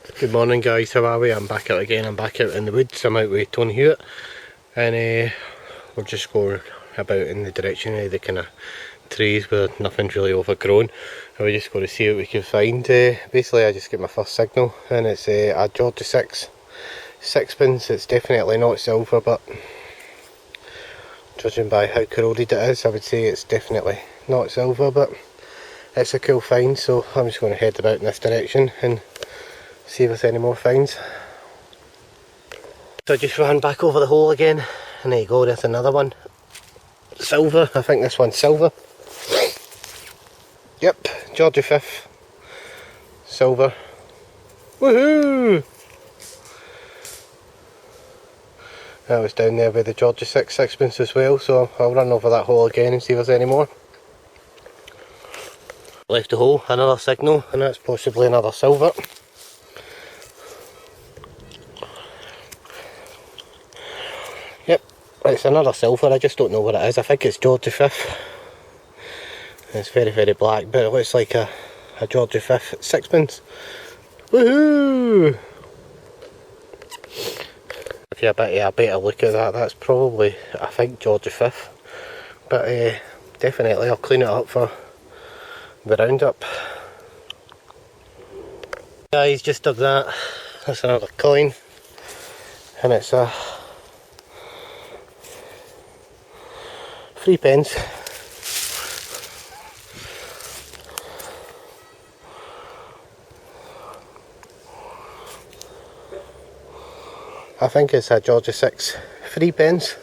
Good morning guys, how are we? I'm back out again. I'm back out in the woods. I'm out with Tony Hewitt and we're just going about in the direction of the kind of trees where nothing's really overgrown, and we're just going to see what we can find. Basically I just get my first signal and it's a Georgia 6 sixpence. It's definitely not silver, but judging by how corroded it is I would say it's definitely not silver, but it's a cool find, so I'm just going to head about in this direction and see if there's any more finds. So I just ran back over the hole again, and there you go, there's another one. Silver, I think this one's silver. Yep, Georgia 5th. Silver. Woohoo! That was down there with the Georgia 6 sixpence as well, so I'll run over that hole again and see if there's any more. Left the hole, another signal, and that's possibly another silver. Yep, it's another silver. I just don't know what it is. I think it's Georgia 5th. It's very black, but it looks like a Georgia 5th sixpence. Woohoo! If you have a better look at that, that's probably, I think, Georgia 5th. But definitely I'll clean it up for the roundup. Guys, just dug that. That's another coin. And it's a 3 pence. I think it's a Georgia 6 3 pence.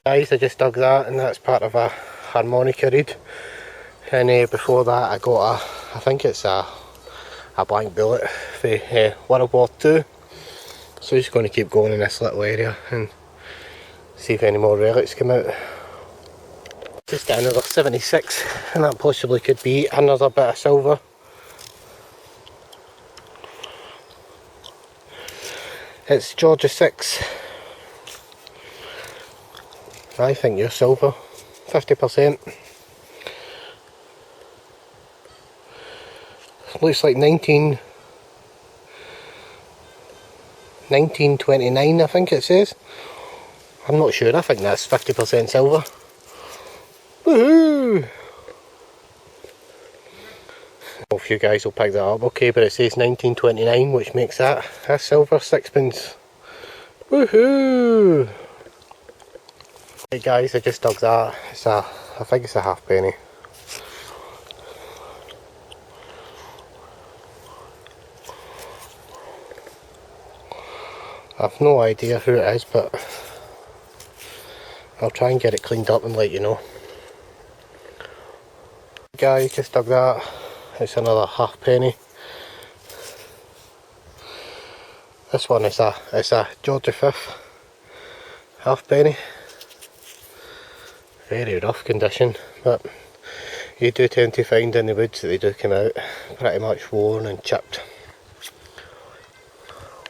Guys, I just dug that, and that's part of a harmonica reed. And before that I got I think it's a blank bullet for World War II. So just going to keep going in this little area and see if any more relics come out. Just another 76, and that possibly could be another bit of silver. It's Georgia 6. I think you're silver. 50%. Looks like 1929 I think it says. I'm not sure, I think that's 50% silver. Woohoo! A few guys will pick that up, okay, but it says 1929, which makes that a silver sixpence. Woohoo! Hey guys, I just dug that. I think it's a halfpenny. I've no idea who it is, but I'll try and get it cleaned up and let you know. Guys, just dug that. It's another halfpenny. This one is a Georgia 5th halfpenny. Very rough condition, but you do tend to find in the woods that they do come out pretty much worn and chipped.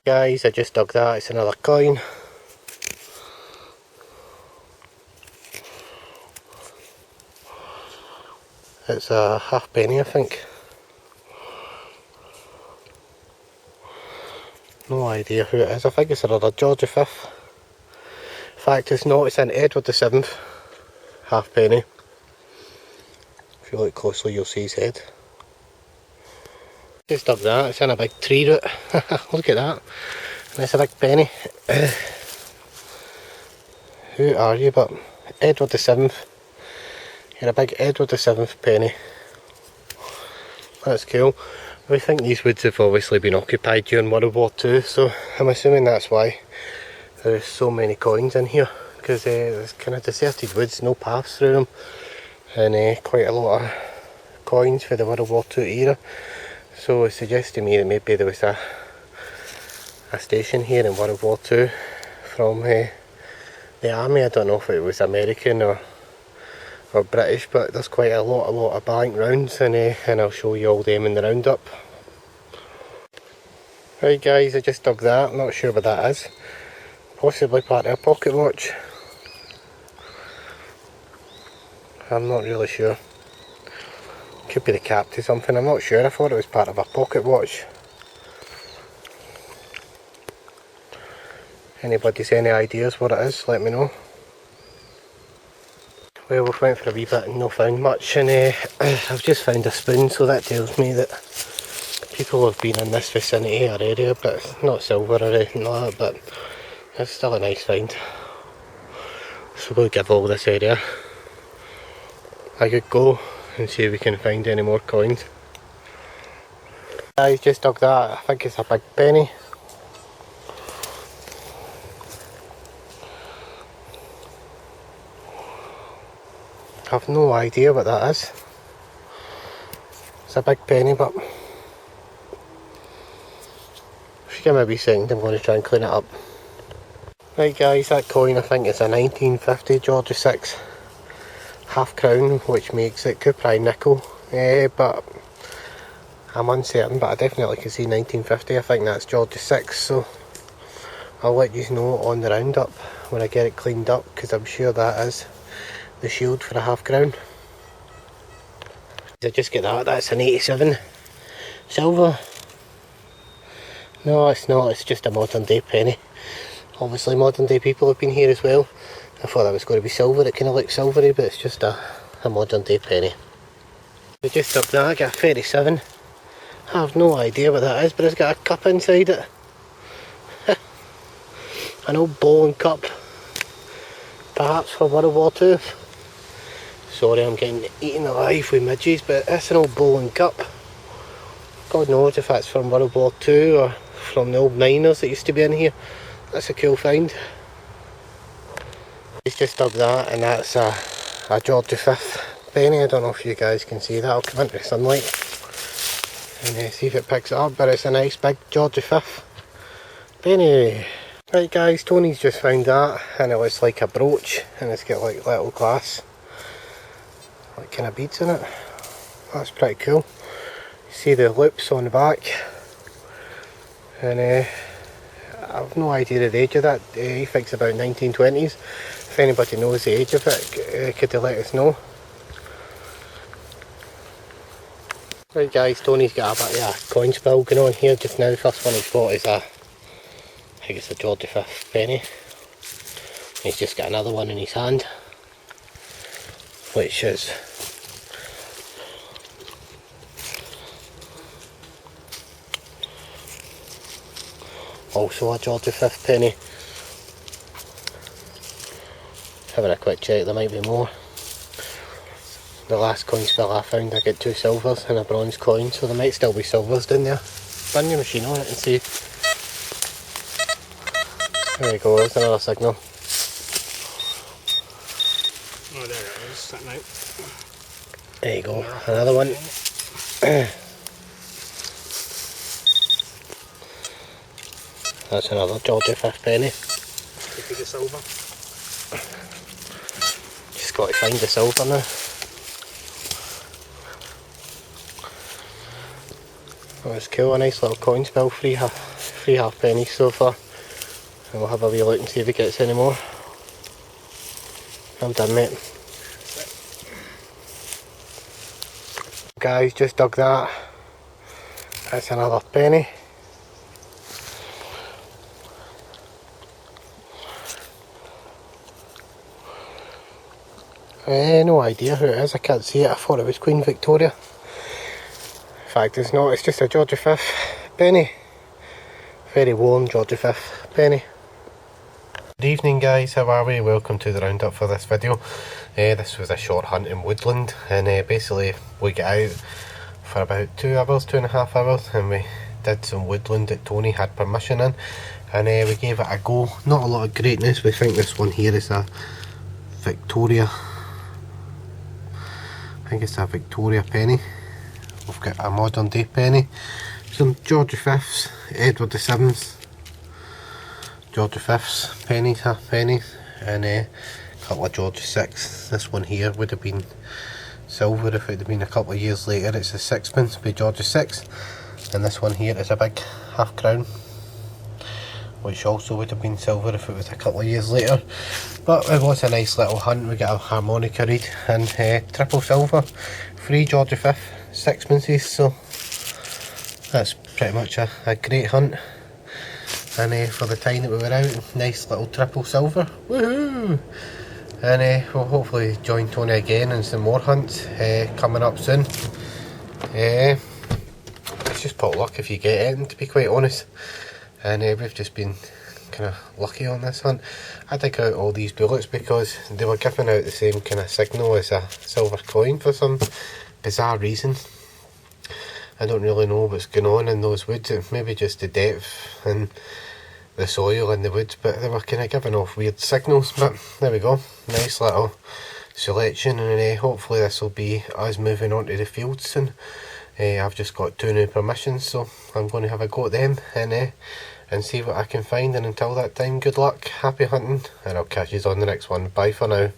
Guys, I just dug that. It's another coin. It's a halfpenny, I think. No idea who it is. I think it's another Georgia 5th. In fact, it's not. It's an Edward the 7th halfpenny. If you look closely, you'll see his head. Just dug that. It's in a big tree root. Look at that. And it's a big penny. Who are you? But Edward the 7th. You're a big Edward the 7th penny. That's cool. We think these woods have obviously been occupied during World War II, so I'm assuming that's why there's so many coins in here, because there's kind of deserted woods, no paths through them, and quite a lot of coins for the World War II era. So it suggests to me that maybe there was a station here in World War II from the army. I don't know if it was American or British, but there's quite a lot of blank rounds, and I'll show you all them in the roundup. Right guys, I just dug that. I'm not sure what that is. Possibly part of a pocket watch. I'm not really sure. Could be the cap to something, I'm not sure. I thought it was part of a pocket watch. anybody's any ideas what it is, let me know. Well, we've went for a wee bit and not found much, and I've just found a spoon, so that tells me that people have been in this vicinity or area, but it's not silver or anything like that, but it's still a nice find. So we'll give all this area a good go and see if we can find any more coins. I just dug that, I think it's a big penny. I've no idea what that is. It's a big penny, but if you give me a wee second, I'm going to try and clean it up. Right guys, that coin I think is a 1950 George VI half crown, which makes it could probably nickel, but I'm uncertain, but I definitely can see 1950. I think that's George VI, so I'll let you know on the roundup when I get it cleaned up, because I'm sure that is the shield for a half crown. I just get that, that's an 87 silver. No, it's not, it's just a modern day penny. Obviously modern day people have been here as well. I thought that was going to be silver, it kind of looks silvery, but it's just a modern day penny. We just up that, I got a 37. I have no idea what that is, but it's got a cup inside it. An old bowling cup, perhaps for World War II. Sorry, I'm getting eaten alive with midges, but it's an old bowling cup. God knows if that's from World War II or from the old miners that used to be in here. That's a cool find. He's just dug that, and that's a George V penny. I don't know if you guys can see that. I'll come into the sunlight and see if it picks it up, but it's a nice big George V penny. Right guys, Tony's just found that, and it looks like a brooch, and it's got like little glass, like kind of beads in it. That's pretty cool. You see the loops on the back, and I've no idea the age of that. He thinks about 1920s. If anybody knows the age of it, could they let us know? Right guys, Tony's got a bit of a coin spill going on here just now. The first one he's got is I think it's a George V penny. He's just got another one in his hand, which is also a George V penny. Having a quick check, there might be more. The last coin spill I found, I got 2 silvers and a bronze coin, so there might still be silvers down there. Run your machine on it and see. There you go, there's another signal. Oh, there it is, sitting out. There you go, another one. That's another George V penny. Could be the silver. Just got to find the silver now. That was cool, a nice little coin spill, three half pennies so far. And we'll have a wee look and see if he gets any more. Well done, mate. Guys, just dug that. That's another penny. No idea who it is, I can't see it. I thought it was Queen Victoria. In fact it's not, it's just a George V penny. Very worn George V penny. Good evening guys, how are we? Welcome to the roundup for this video. This was a short hunt in woodland, and basically we got out for about 2 hours, 2.5 hours, and we did some woodland that Tony had permission in, and we gave it a go. Not a lot of greatness. We think this one here is a Victoria. I think it's a Victoria penny. We've got a modern day penny, some George V's, Edward VII's, George V's pennies, half pennies, and a couple of George VI. This one here would have been silver if it had been a couple of years later. It's a sixpence by George VI, and this one here is a big half crown, which also would have been silver if it was a couple of years later. But it was a nice little hunt. We got a harmonica reed and triple silver, 3 George V sixpences, so that's pretty much a great hunt. and for the time that we were out, nice little triple silver, woohoo! And we'll hopefully join Tony again in some more hunts coming up soon. It's just pot luck if you get it, to be quite honest, and we've just been kind of lucky on this hunt. I dig out all these bullets because they were giving out the same kind of signal as a silver coin for some bizarre reason. I don't really know what's going on in those woods. It maybe just the depth and the soil in the woods, but they were kind of giving off weird signals. But there we go, nice little selection, and hopefully this will be us moving on to the fields soon. I've just got 2 new permissions, so I'm going to have a go at them and see what I can find. And until that time, good luck, happy hunting, and I'll catch you on the next one. Bye for now.